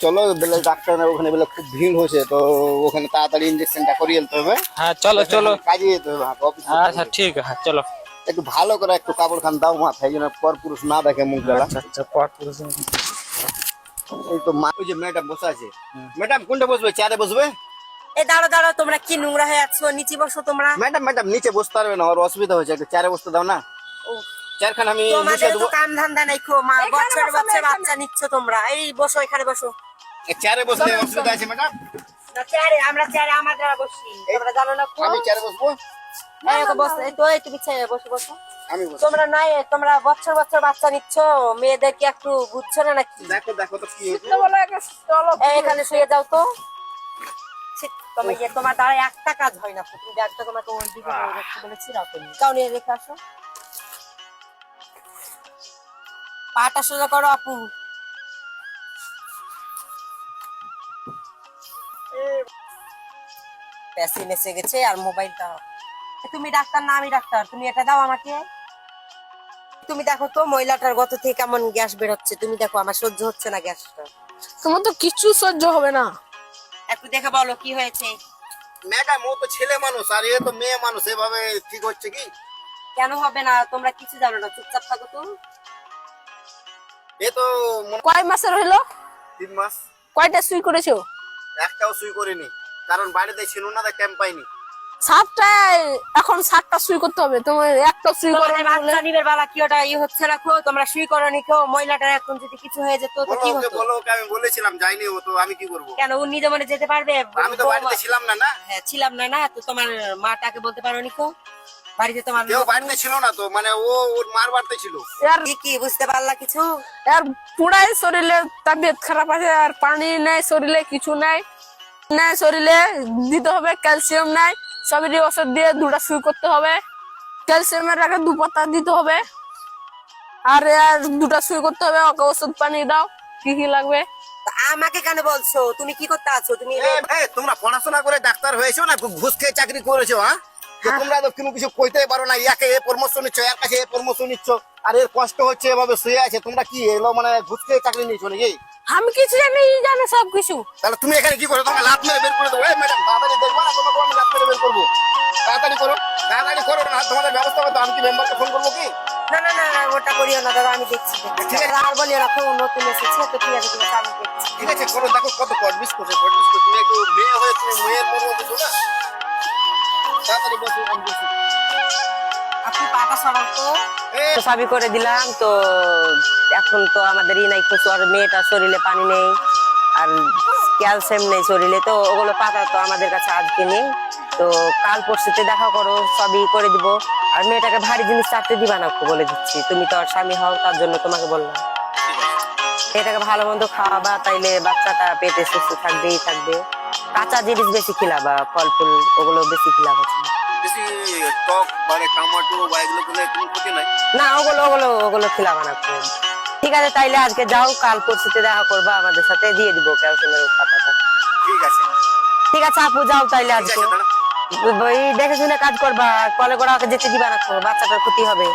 চলো বেলে ডাক্তার ওখানে বেলে খুব ভিড় হয়েছে, তো ওখানে তাড়াতাড়ি ইনজেকশনটা করিয়ে নিতে হবে। হ্যাঁ চলো চলো। কাজে যেতে হবে, অফিস। আচ্ছা ঠিক আছে, হ্যাঁ চলো। একটু ভালো করে একটু কাপড় খান দাও মাথায়, যেন পর পুরুষ না দেখে মুখ গেলা। আচ্ছা আচ্ছা, পর এই তো ওই যে ম্যাডাম বসে আছে। ম্যাডাম কোনটা বসবে? চেয়ারে বসবে? এ দাঁড়াও দাঁড়াও, তোমরা কি নোংরা হয়ে আছো, নিচে বসো তোমরা। ম্যাডাম ম্যাডাম নিচে বসতে পারবে না, ওর অসুবিধা হয়েছে, একটু চেয়ারে বসতে দাও না। ও, চেয়ারখান আমি তোমাদের বসিয়ে তো দেবো। কাম ধান্দা নাই, খো মা বছর বছর বাচ্চা নিচ্ছ তোমরা। এই বসো, এখানে বসো। চেয়ারে বসলে অসুবিধা আছে ম্যাডাম? না চেয়ারে, আমরা চেয়ারে আমার দ্বারা বসি, তোমরা জানো না। আমি চেয়ারে বসবো। এই তো বসো, এই তো এই তুমি চেয়ারে বসো বসো। আমি বসবো। তোমরা নাই, তোমরা বছর বছর বাচ্চা নিচ্ছ, মেয়েদেরকে একটু বুঝছো না নাকি? দেখো দেখো তো কি হয়েছে। এই এখানে শুয়ে যাও তো। ছি, তোমার দ্বারা একটা কাজ হয় না। তুমি ব্যাগটা তোমাকে ওই দিকে রেখে বলেছি, রাখো নি। যাও নিয়ে রেখে আসো। পাটা সোজা করো আপু। প্যাসিন এসে গেছে আর মোবাইলটা। তুমি ডাক্তার না আমি ডাক্তার, তুমি এটা দাও আমাকে। তুমি দেখো তো মহিলাটার গত থেকে কেমন গ্যাস বেরোচ্ছে, তুমি দেখো আমার সহ্য হচ্ছে না গ্যাসটা। তোমার তো কিছু সহ্য হবে না। একটু দেখে বলো কি হয়েছে। ম্যাডাম ও তো ছেলে মানুষ আর এ তো মেয়ে মানুষ, এভাবে ঠিক হচ্ছে কি? কেন হবে না? তোমরা কিছু জানো না, চুপচাপ থাকো তো। এ তো কয় মাসের হইলো? 3 মাস। কয়টা সুই করেছো? একটাও সুই করিনি, কারণ বাড়িতে ছিল না, তাই ক্যাম্প পাইনি। 7টায়, এখন 7টা সুই করতে হবে। তোমার একটা সুই করো তোমাদের বাচ্চা নিবের বেলা কি ওটা হচ্ছে রাখো, তোমরা শুই করো নি কেউ। মহিলাটার এখন যদি কিছু হয়ে যেত তো বলো কি ওকে, হতো? বলো ওকে, আমি বলেছিলাম যাইনি, ও তো আমি কি করবো? কেন ও নিজে মনে যেতে পারবে? আমি তো বাড়িতে ছিলাম না। না হ্যাঁ ছিলাম না, না তো তোমার মাটাকে বলতে পারো নি কেউ? বাড়িতে তোমার কেউ বাড়িতে ছিল না তো, মানে ও ওর মার বাড়িতে ছিল। আর কি বুঝতে পারলা কিছু? আর পুরাই শরীরে তবিয়ত খারাপ আছে, আর পানি নাই শরীরে, কিছু নাই। নাই শরীরে দিতে হবে ক্যালসিয়াম নাই, সবেরই ওষুধ দিয়ে 2টা সুই করতে হবে। ক্যালসিয়ামের আগে 2 পাতা দিতে হবে, আর 2টা সুই করতে হবে। ওকে ওষুধ পানি দাও, কি কি লাগবে। তা আমাকে কেন বলছো? তুমি কি করতে আছো? তুমি তোমরা পড়াশোনা করে ডাক্তার হয়েছো না ঘুষ খেয়ে চাকরি করেছো? হ্যাঁ, তো তোমরা তো কোনো কিছু কইতে পারো না। ইয়াকে এ পরামর্শ নিচ্ছ, এর কাছে এ পরামর্শ নিচ্ছ, আর এর কষ্ট হচ্ছে, এভাবে শুয়ে আছে। তোমরা কি এলো মানে ঘুষ খেয়ে চাকরি নিয়েছো নাকি? আমি কিছু জানি, ই জানে সব কিছু। তাহলে তুমি এখানে কি করো? তোমাকে লাত মেরে বের করে দেবো। এই ম্যাডাম তাড়াতাড়ি দেখবো না, তোমাকে আমি লাত মেরে বের করবো। তাড়াতাড়ি করো, তাড়াতাড়ি করো না, তোমাদের ব্যবস্থা করতে। আমি কি মেম্বারকে ফোন করবো কি? না না না না, ওটা করিও না দাদা, আমি দেখছি ঠিক আছে। আর বলিও না, খুব নতুন এসেছে তো। ঠিক আছে ঠিক আছে, আমি দেখছি। ঠিক আছে করো, দেখো কত কটবিস করছে, কটবিস করছে। তুমি একটু মেয়ে হয়ে তুমি মেয়ের মনে হতো না। তাড়াতাড়ি বসো, আমি বসি। আপনি পাটা সরাও তো। এই তো সবই করে দিলাম তো। এখন তো আমাদের নাই কিছু, আর মেয়েটার শরীরে পানি নেই আর ক্যালসিয়াম নেই শরীরে, তো ওগুলো পাতা তো আমাদের কাছে আজকে নেই। তো কাল পরশুতে দেখা করো, সবই করে দিব। আর মেয়েটাকে ভারী জিনিস চাটতে দিবা না, বলে দিচ্ছি। তুমি তো আর স্বামী হও, তার জন্য তোমাকে বললাম। এটাকে ভালো মন্দ খাওয়াবা, তাইলে বাচ্চাটা পেটে সুস্থ থাকবেই থাকবে। কাঁচা জিনিস বেশি খিলাবা, ফল ফুল ওগুলো বেশি খিলাবা। বেশি টক মানে টমেটো বা এগুলো কোনো কোনো ক্ষতি নাই। না ওগুলো ওগুলো ওগুলো খিলাবা না। ঠিক আছে তাইলে আজকে যাও, কাল পরশুতে দেখা করবা আমাদের সাথে, দিয়ে দিব ক্যালসিয়ামের পাতাটা। ঠিক আছে, ঠিক আছে আপু, যাও তাইলে ঠিক আজকে। আছে দাঁড়া। ওই দেখে শুনে কাজ করবা, কলে করে ওকে যেতে দিবা না, বাচ্চাটার ক্ষতি হবে।